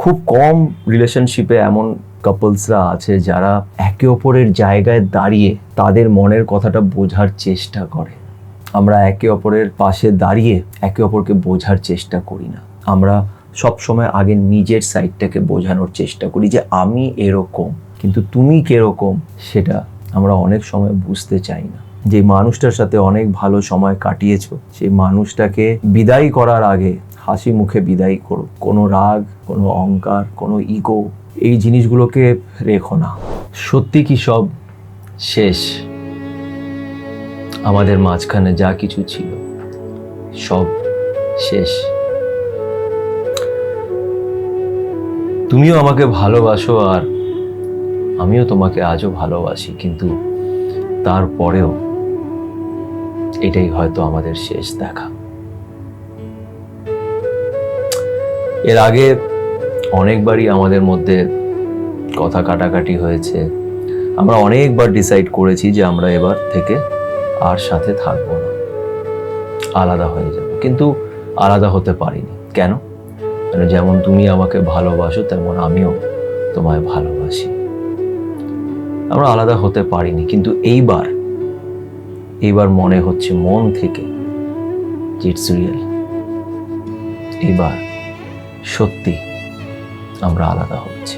খুব কম রিলেশনশিপে এমন কাপলসরা আছে যারা একে অপরের জায়গায় দাঁড়িয়ে তাদের মনের কথাটা বোঝার চেষ্টা করে। আমরা একে অপরের পাশে দাঁড়িয়ে একে অপরকে বোঝার চেষ্টা করি না। আমরা সবসময় আগে নিজের সাইডটাকে বোঝানোর চেষ্টা করি যে আমি এরকম, কিন্তু তুমি কিরকম সেটা আমরা অনেক সময় বুঝতে চাই না। যে মানুষটার সাথে অনেক ভালো সময় কাটিয়েছো, সেই মানুষটাকে বিদায় করার আগে হাসি মুখে বিদায় করো। কোনো রাগ, কোনো অহংকার, কোনো ইগো, এই জিনিসগুলোকে রেখো না। সত্যি কি সব শেষ? আমাদের মাঝখানে যা কিছু ছিল সব শেষ। তুমিও আমাকে ভালোবাসো আর আমিও তোমাকে আজও ভালোবাসি, কিন্তু তারপরেও এটাই হয়তো আমাদের শেষ দেখা। এর আগে অনেকবারই আমাদের মধ্যে কথা কাটাকাটি হয়েছে। আমরা অনেকবার ডিসাইড করেছি যে আমরা এবার থেকে আর সাথে থাকবো না, আলাদা হয়ে যাব, কিন্তু আলাদা হতে পারিনি। কেন? যেমন তুমি আমাকে ভালোবাসো তেমন আমিও তোমায় ভালোবাসি। আমরা আলাদা হতে পারিনি, কিন্তু এইবার মনে হচ্ছে মন থেকে ইটস রিয়েল। এইবার সত্যি আমরা আলাদা হচ্ছি।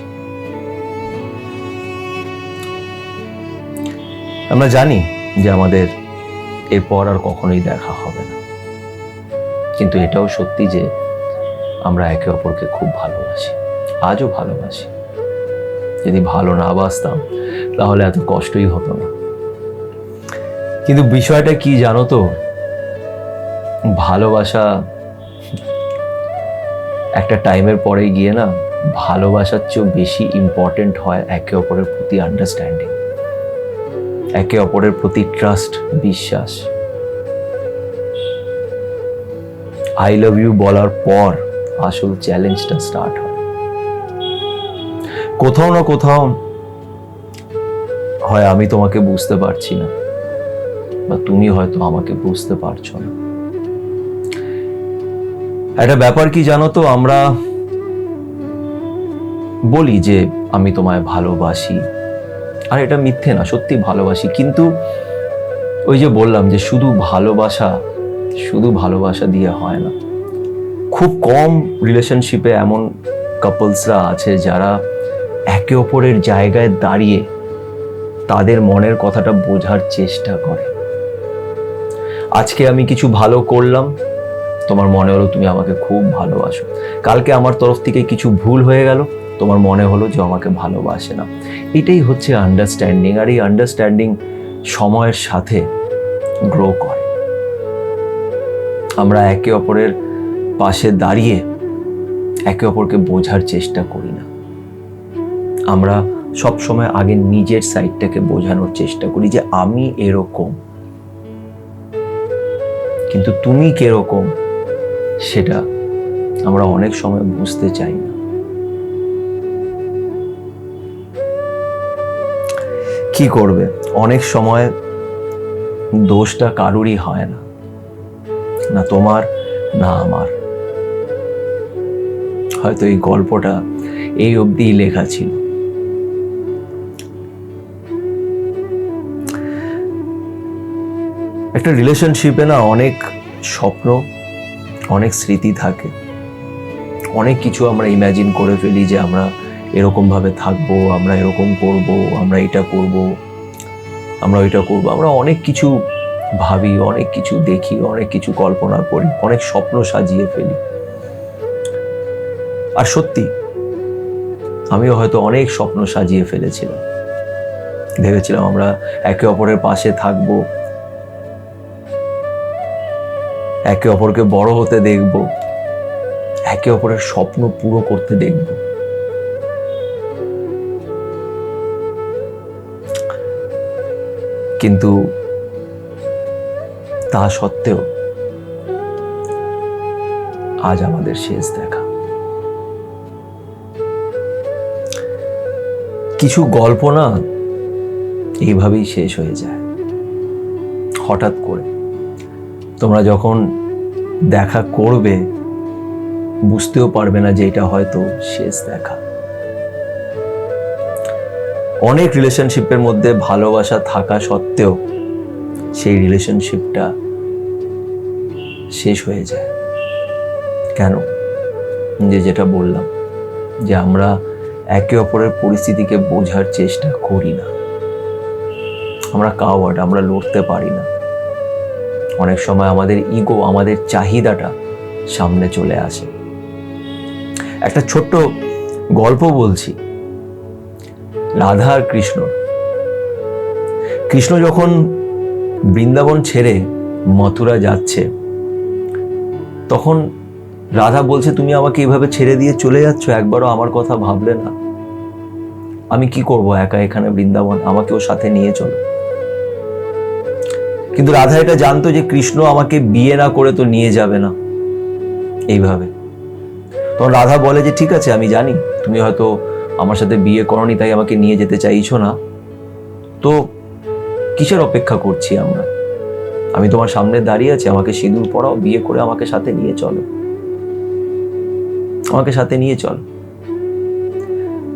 আমরা জানি যে আমাদের এরপর আর কখনোই দেখা হবে না, কিন্তু এটাও সত্যি যে আমরা একে অপরকে খুব ভালোবাসি, আজও ভালোবাসি। যদি ভালো না বাসতাম তাহলে এত কষ্টই হতো না। কিন্তু বিষয়টা কি জানো তো, ভালোবাসা একটা টাইমের পরে গিয়ে না ভালোবাসার চেয়েও বেশি ইম্পর্টেন্ট হয় একে অপরের প্রতি আন্ডারস্ট্যান্ডিং, একে অপরের প্রতি ট্রাস্ট, বিশ্বাস। আই লাভ ইউ বলার পর আসল চ্যালেঞ্জটা স্টার্ট হয়। কোথাও না কোথাও হয় আমি তোমাকে বুঝতে পারছি না, বা তুমি হয়তো আমাকে বুঝতে পারছো না। একটা ব্যাপার কি জানো তো, আমরা বলি যে আমি তোমায় ভালোবাসি, আর এটা মিথ্যে না, সত্যি ভালোবাসি, কিন্তু ওই যে বললাম যে শুধু ভালোবাসা দিয়ে হয় না। খুব কম রিলেশনশিপে এমন কাপলসরা আছে যারা একে অপরের জায়গায় দাঁড়িয়ে তাদের মনের কথাটা বোঝার চেষ্টা করে। আজকে আমি কিছু ভালো করলাম, তোমার মনে হলো তুমি আমাকে খুব ভালোবাসো। কালকে আমার তরফ থেকে কিছু ভুল হয়ে গেল, তোমার মনে হলো যে আমাকে ভালোবাসে না। এটাই হচ্ছে আন্ডারস্ট্যান্ডিং, আর এই আন্ডারস্ট্যান্ডিং সময়ের সাথে গ্রো করে। আমরা একে অপরের পাশে দাঁড়িয়ে একে অপরকে বোঝার চেষ্টা করি না। আমরা সব সময় আগে নিজের সাইডটাকে বোঝানোর চেষ্টা করি যে আমি এরকম, কিন্তু তুমি কিরকম সেটা আমরা অনেক সময় বুঝতে চাই না। কি করবে, অনেক সময় দোষটা কারুরই হয় না, না তোমার না আমার। হয়তো এই গল্পটা এই অবধি লেখা ছিল। একটা রিলেশনশিপে না অনেক স্বপ্ন, অনেক স্মৃতি থাকে, অনেক কিছু আমরা ইমাজিন করে ফেলি যে আমরা এরকম ভাবে থাকবো, আমরা এরকম করব, আমরা এটা করব, আমরা ওইটা করব। আমরা অনেক কিছু ভাবি, অনেক কিছু দেখি, অনেক কিছু কল্পনা করি, অনেক স্বপ্ন সাজিয়ে ফেলি। আর সত্যি আমিও হয়তো অনেক স্বপ্ন সাজিয়ে ফেলেছিলাম। ভেবেছিলাম আমরা একে অপরের পাশে থাকবো, একে অপরকে বড় হতে দেখব, একে অপরের স্বপ্ন পুরো করতে দেখব। কিন্তু তা সত্ত্বেও আজ আমাদের শেষ দেখা। কিছু গল্প না এইভাবেই শেষ হয়ে যায় হঠাৎ করে। তোমরা যখন দেখা করবে বুঝতেও পারবে না যে এটা হয়তো শেষ দেখা। অনেক রিলেশনশিপের মধ্যে ভালোবাসা থাকা সত্ত্বেও সেই রিলেশনশিপটা শেষ হয়ে যায়। কেন? যেটা বললাম, যে আমরা একে অপরের পরিস্থিতিকে বোঝার চেষ্টা করি না। আমরা কাওয়ার্ড, আমরা লড়তে পারি না। অনেক সময় আমাদের ইগো, আমাদের চাহিদাটা সামনে চলে আসে। একটা ছোট্ট গল্প বলছি, রাধা আর কৃষ্ণ। কৃষ্ণ যখন বৃন্দাবন ছেড়ে মথুরা যাচ্ছে, তখন রাধা বলছে, তুমি আমাকে এইভাবে ছেড়ে দিয়ে চলে যাচ্ছ, একবারও আমার কথা ভাবলে না? আমি কি করব একা এখানে বৃন্দাবন, আমাকেও সাথে নিয়ে চলো। কিন্তু রাধা এটা জানতো যে কৃষ্ণ আমাকে বিয়ে না করে তো নিয়ে যাবে না এইভাবে। তখন রাধা বলে যে ঠিক আছে, আমি জানি তুমি হয়তো আমার সাথে বিয়ে করনি, তাই আমাকে নিয়ে যেতে চাইছো না, তো কিসের অপেক্ষা করছি আমরা? আমি তোমার সামনে দাঁড়িয়ে আছি, আমাকে সিঁদুর পরাও, বিয়ে করে আমাকে সাথে নিয়ে চলো, আমাকে সাথে নিয়ে চল।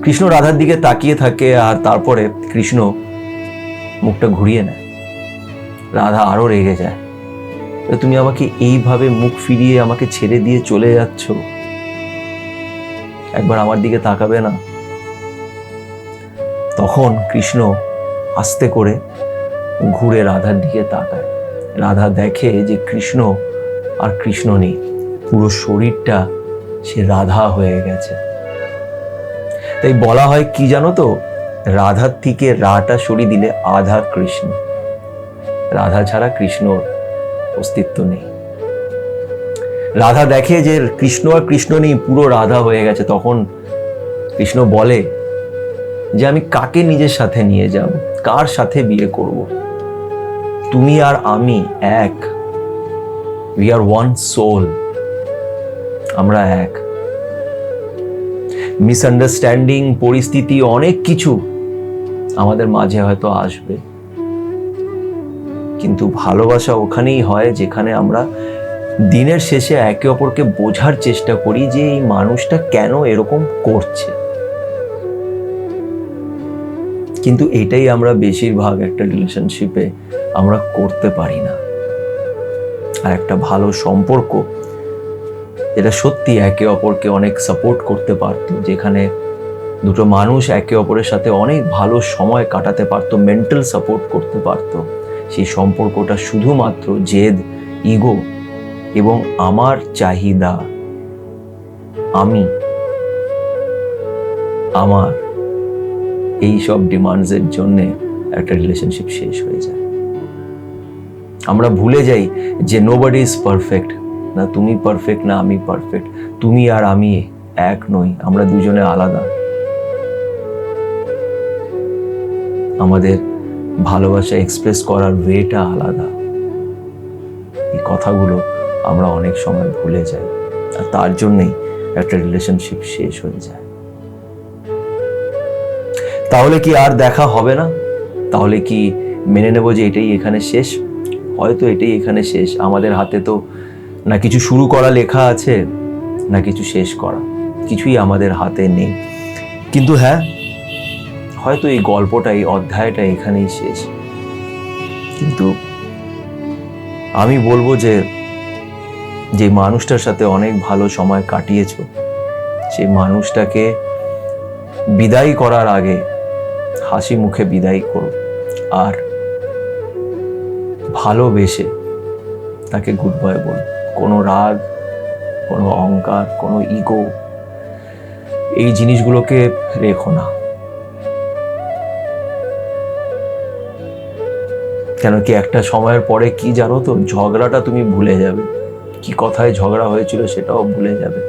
কৃষ্ণ রাধার দিকে তাকিয়ে থাকে, আর তারপরে কৃষ্ণ মুখটা ঘুরিয়ে নেয়। রাধা আরো রেগে যায়, তুমি আমাকে এইভাবে মুখ ফিরিয়ে আমাকে ছেড়ে দিয়ে চলে যাচ্ছ, একবার আমার দিকে তাকাবে না? তখন কৃষ্ণ আস্তে করে ঘুরে রাধার দিকে তাকায়। রাধা দেখে যে কৃষ্ণ আর কৃষ্ণ নেই, পুরো শরীরটা সে রাধা হয়ে গেছে। তাই বলা হয় কি জানো তো, রাধার থেকে রাটা সরিয়ে দিলে আধা কৃষ্ণ। রাধা ছাড়া কৃষ্ণর অস্তিত্ব নেই। রাধা দেখে যে কৃষ্ণ আর কৃষ্ণ নেই, পুরো রাধা হয়ে গেছে। তখন কৃষ্ণ বলে যে আমি কাকে নিজের সাথে নিয়ে যাব, কার সাথে বিয়ে করব? তুমি আর আমি এক, উই আর ওয়ান সোল, আমরা এক। মিসআন্ডারস্ট্যান্ডিং, পরিস্থিতি, অনেক কিছু আমাদের মাঝে হয়তো আসবে, কিন্তু ভালোবাসা ওখানেই হয় যেখানে আমরা দিনের শেষে একে অপরকে বোঝার চেষ্টা করি যে এই মানুষটা কেন এরকম করছে। কিন্তু এটাই আমরা বেশিরভাগ একটা রিলেশনশিপে আমরা করতে পারি না। আর একটা ভালো সম্পর্ক যেটা সত্যি একে অপরকে অনেক সাপোর্ট করতে পারতো, যেখানে দুটো মানুষ একে অপরের সাথে অনেক ভালো সময় কাটাতে পারতো, মেন্টাল সাপোর্ট করতে পারতো, সেই সম্পর্কটা শুধুমাত্র জেদ, ইগো এবং আমার চাহিদা, আমার এই সব ডিমান্ডসের জন্য একটা রিলেশনশিপ শেষ হয়ে যায়। আমরা ভুলে যাই যে নোবডি ইজ পারফেক্ট, না তুমি পারফেক্ট না আমি পারফেক্ট, তুমি আর আমি এক নই, আমরা দুজনে আলাদা। আমাদের ভালোবাসা এক্সপ্রেস করার ওয়েটা আলাদা। এই কথাগুলো আমরা অনেক সময় ভুলে যাই, আর তার জন্যই একটা রিলেশনশিপ শেষ হয়ে যায়। তাহলে কি আর দেখা হবে না? তাহলে কি মেনে নেব যে এটাই এখানে শেষ? হয়তো এটাই এখানে শেষ। আমাদের হাতে তো না কিছু শুরু করা লেখা আছে, না কিছু শেষ করা, কিছুই আমাদের হাতে নেই। কিন্তু হ্যাঁ, হয়তো এই গল্পটা, এই অধ্যায়টা এখানেই শেষ। কিন্তু আমি বলবো যে যে মানুষটার সাথে অনেক ভালো সময় কাটিয়েছো, সেই মানুষটাকে বিদায় করার আগে হাসি মুখে বিদায় করো, আর ভালোবেসে তাকে গুড বাই বলো। কোনো রাগ, কোনো অহংকার, কোনো ইগো, এই জিনিসগুলোকে রেখো না। কেন কি একটা সময়ের পরে কি জানো তো, ঝগড়াটা তুমি ভুলে যাবে, কি কথায় ঝগড়া হয়েছিল সেটাও ভুলে যাবে,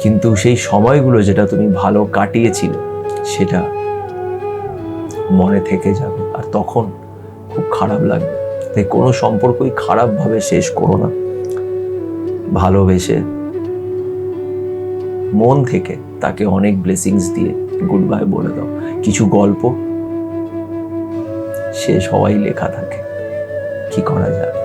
কিন্তু সেই সময়গুলো যেটা তুমি ভালো কাটিয়েছিলে সেটা মনে থেকে যাবে, আর তখন খুব খারাপ লাগবে। তাই কোনো সম্পর্কই খারাপভাবে শেষ করো না। ভালোবেসে মন থেকে তাকে অনেক ব্লেসিংস দিয়ে গুড বাই বলে দাও। কিছু গল্প শেষ হওয়াই লেখা থাকে, কি করা যাবে।